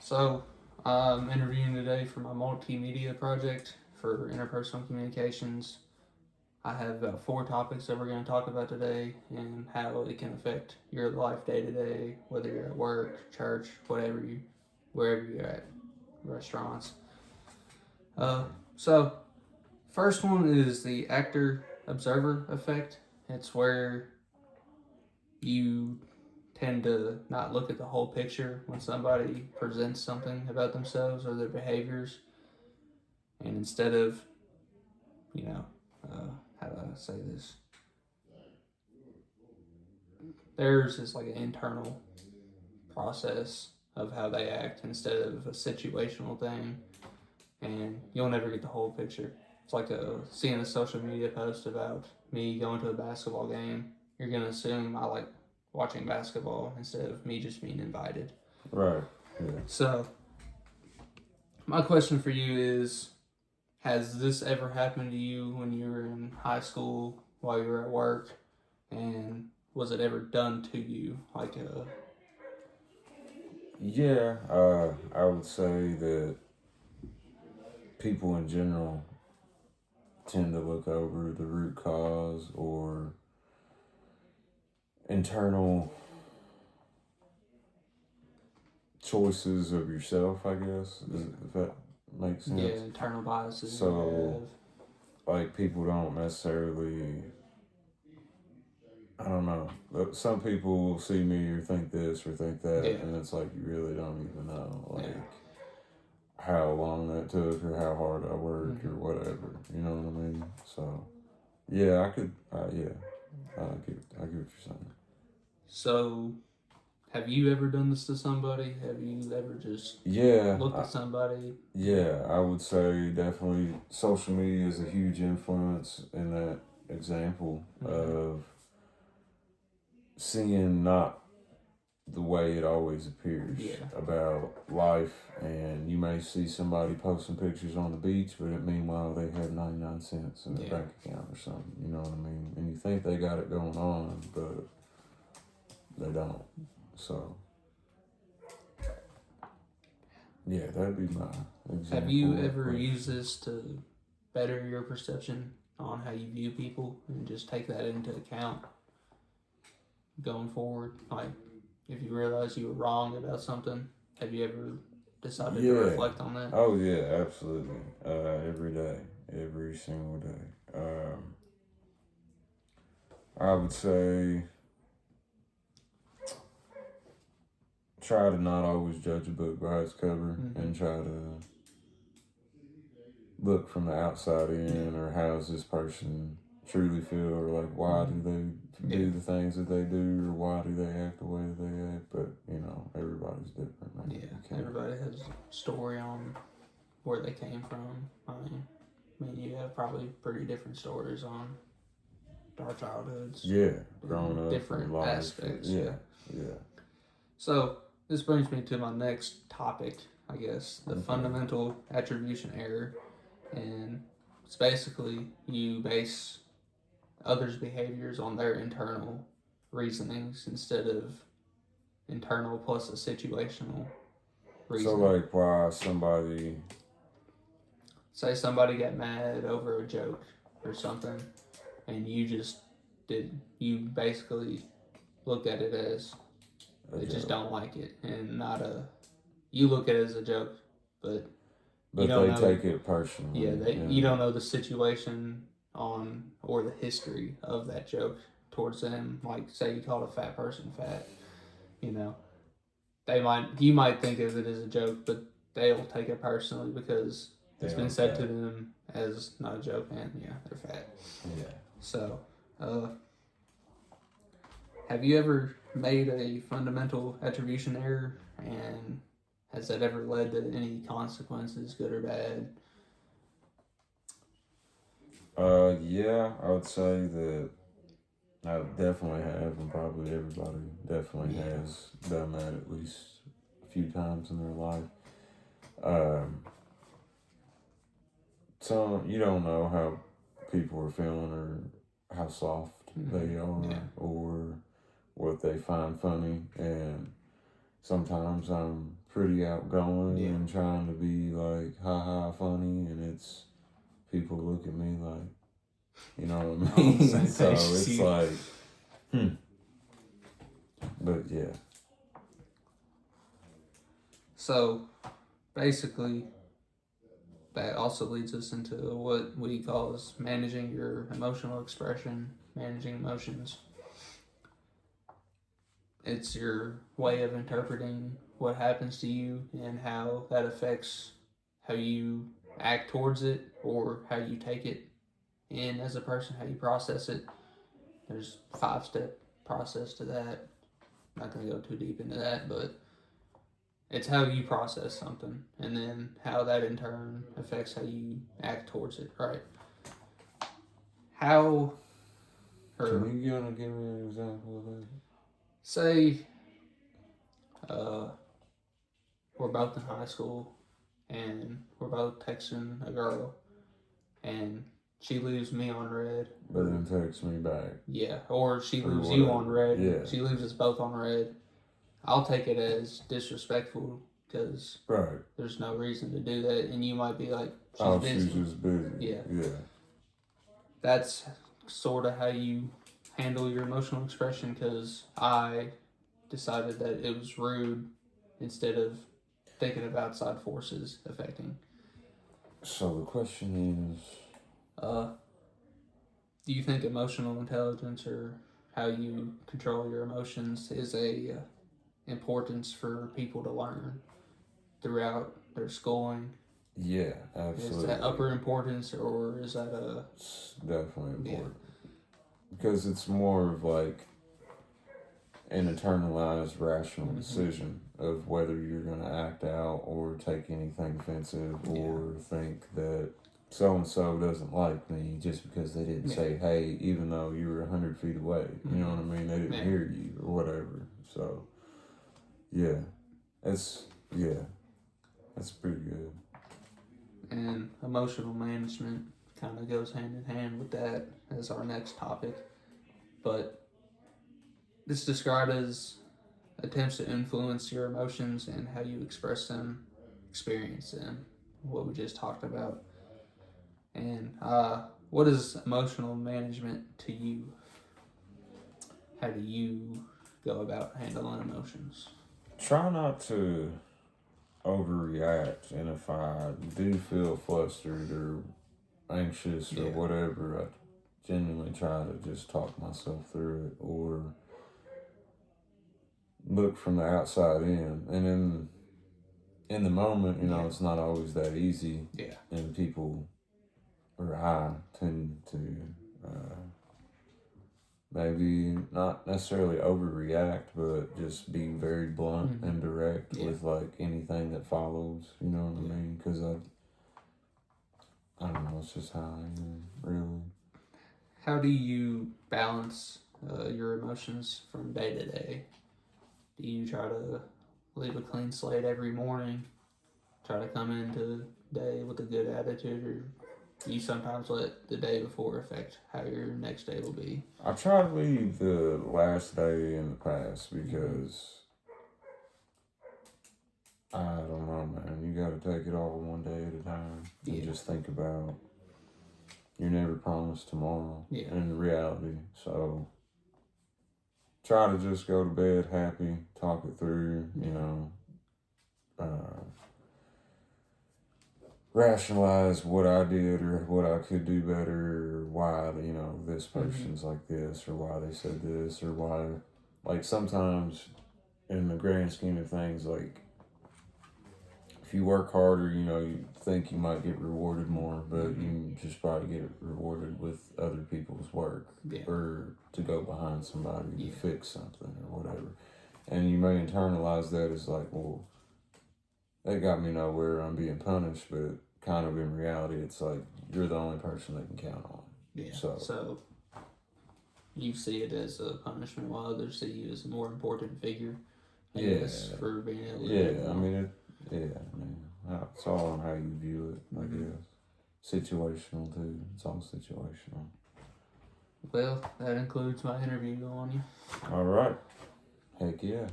So, I'm interviewing today for my multimedia project for interpersonal communications. I have about four topics that we're going to talk about today and how it can affect your life day to day, whether you're at work, church, wherever you're at, restaurants. Uh, so, first one is the actor observer effect. It's where you tend to not look at the whole picture when somebody presents something about themselves or their behaviors, and instead of you know how do I say this, theirs is like an internal process of how they act instead of a situational thing, and you'll never get the whole picture. It's like seeing a social media post about me going to a basketball game. You're gonna assume I like watching basketball instead of me just being invited. Right. Yeah. So my question for you is, has this ever happened to you when you were in high school while you were at work? And was it ever done to you? Yeah. I would say that people in general tend to look over the root cause or internal choices of yourself. I guess if that makes Yeah, sense. internal biases you So, have. like, people don't necessarily. I don't know. Some people see me or think this or think that, Yeah, and it's like you really don't even know. Like, yeah. how long that took or how hard I worked or Mm-hmm. whatever. You know what I mean? So yeah, I could. Yeah, I get what you're saying. So, have you ever done this to somebody? Have you ever just Yeah, looked at somebody? Yeah, yeah, I would say definitely social media is a huge influence in that example mm-hmm. of seeing not the way it always appears Yeah, about life. And you may see somebody posting pictures on the beach, but meanwhile they have 99 cents in their yeah. bank account or something. You know what I mean? And you think they got it going on, but they don't. So, yeah, that'd be my Have you example of ever used question. this to better your perception on how you view people and just take that into account going forward? Like, if you realize you were wrong about something, have you ever decided to Yeah. reflect on that? Oh, yeah, absolutely. Every day, every single day. I would say try to not always judge a book by its cover Mm-hmm. and try to look from the outside Yeah. in, or how does this person truly feel, or like why Mm-hmm. do they Yeah. do the things that they do, or why do they act the way that they act. But everybody's different, man. Yeah. You can't. Everybody has a story on where they came from. I mean, you have probably pretty different stories on our childhoods Yeah, in growing up and different life. aspects. Yeah, Yeah. yeah. So this brings me to my next topic, I guess, the Okay. fundamental attribution error, and it's basically you base others' behaviors on their internal reasonings instead of internal plus a situational So reasoning. like, why somebody? Say somebody got mad over a joke or something, and you basically look at it as A they just joke. don't like it, and not a you look at it as a joke, but you But don't they know. take it Yeah, personally, you don't and know the situation on or the history of that joke towards them. Like, say you called a fat person fat, you know, you might think of it as a joke, but they'll take it personally because they it's been are said to fat. them as not a joke, and yeah, they're fat. Yeah. So, uh, have you ever made a fundamental attribution error, and has that ever led to any consequences, good or bad? Yeah, I would say that I definitely have, and probably everybody definitely Yeah, has done that at least a few times in their life. Um, so you don't know how people are feeling, or how soft mm-hmm. they Yeah, are, or what they find funny, and sometimes I'm pretty outgoing Yeah. and trying to be like ha funny, and it's people look at me like, you know what I On the mean? same So page as it's you. like, but yeah. So basically, that also leads us into what we call as managing your emotional expression, managing emotions. It's your way of interpreting what happens to you and how that affects how you act towards it or how you take it in as a person, how you process it. There's 5-step process to that. I'm not going to go too deep into that, but it's how you process something and then how that in turn affects how you act towards it, right? How, or Can you give me an example of that? say, we're both in high school and we're both texting a girl and she leaves me on red. But then text me back. Yeah, or she Or leaves you on whatever. red. Yeah. She leaves us both on red. I'll take it as disrespectful because Right. there's no reason to do that, and you might be like, She's busy. just busy. Yeah. Yeah. That's sort of how you handle your emotional expression because I decided that it was rude instead of thinking of outside forces affecting. So the question is, Do you think emotional intelligence or how you control your emotions is a importance for people to learn throughout their schooling? yeah, absolutely. Is that upper importance or is that a... It's definitely important. Because it's more of like an internalized rational decision of whether you're going to act out or take anything offensive or think that so and so doesn't like me just because they didn't say hey, even though you were 100 feet away. You know what I mean? They didn't hear you or whatever. So, yeah, that's pretty good. And emotional management kind of goes hand in hand with that as our next topic. But it's described as attempts to influence your emotions and how you express them, experience them, what we just talked about. And what is emotional management to you? How do you go about handling emotions? Try not to overreact, and if I do feel flustered or anxious or whatever, I genuinely try to just talk myself through it or look from the outside in. And in the moment, you know, it's not always that easy. Yeah. And people, or I, tend to maybe not necessarily overreact, but just be very blunt and direct with like anything that follows. You know what I mean? Because I don't know. It's just how I am, really. How do you balance your emotions from day to day? Do you try to leave a clean slate every morning? Try to come into the day with a good attitude, or do you sometimes let the day before affect how your next day will be? I try to leave the last day in the past because I don't know, man. You got to take it all one day at a time and just think about you're never promised tomorrow in reality. So try to just go to bed happy, talk it through, you know, rationalize what I did or what I could do better or why, you know, this person's like this or why they said this or why, like sometimes in the grand scheme of things, like if you work harder, you know, you think you might get rewarded more, but you just probably get rewarded with other people's work or to go behind somebody to fix something or whatever. And you may internalize that as like, well, that got me nowhere, I'm being punished, but kind of in reality, it's like you're the only person they can count on. Yeah. So you see it as a punishment while others see you as a more important figure. I guess, for being able to do I mean, it's all on how you view it, I guess. Situational, too. It's all situational. Well, that includes my interview on you. All right. Heck yeah.